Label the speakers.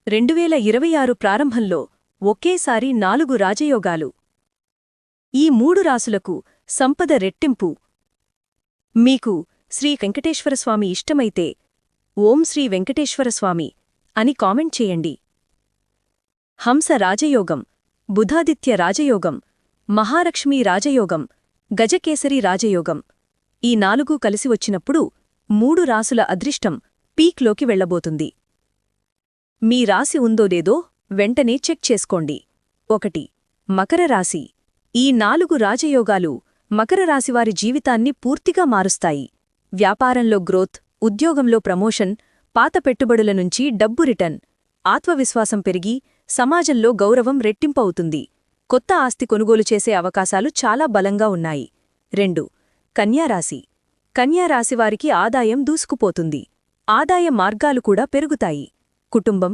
Speaker 1: 2026 ప్రారంభంలో ఒకేసారి 4 రాజయోగాలు. ఈ 3 రాసులకు సంపద రెట్టింపు. మీకు శ్రీ వెంకటేశ్వరస్వామి ఇష్టమైతే ఓం శ్రీ వెంకటేశ్వరస్వామి అని కామెంట్ చేయండి. హంస రాజయోగం, బుధాదిత్య రాజయోగం, మహాలక్ష్మీ రాజయోగం, గజకేసరి రాజయోగం. ఈ 4 కలిసి వచ్చినప్పుడు 3 రాసుల అదృష్టం పీక్లోకి వెళ్లబోతుంది. మీ రాశి ఉందో లేదో వెంటనే చెక్ చేసుకోండి. 1. మకర రాశి. ఈ 4 రాజయోగాలు మకర రాశివారి జీవితాన్ని పూర్తిగా మారుస్తాయి. వ్యాపారంలో గ్రోత్, ఉద్యోగంలో ప్రమోషన్, పాత పెట్టుబడుల నుంచి డబ్బు రిటర్న్, ఆత్మవిశ్వాసం పెరిగి సమాజంలో గౌరవం రెట్టింపవుతుంది. కొత్త ఆస్తి కొనుగోలు చేసే అవకాశాలు చాలా బలంగా ఉన్నాయి. 2. కన్యారాశి. కన్యారాశివారికి ఆదాయం దూసుకుపోతుంది. ఆదాయ మార్గాలు కూడా పెరుగుతాయి. కుటుంబం,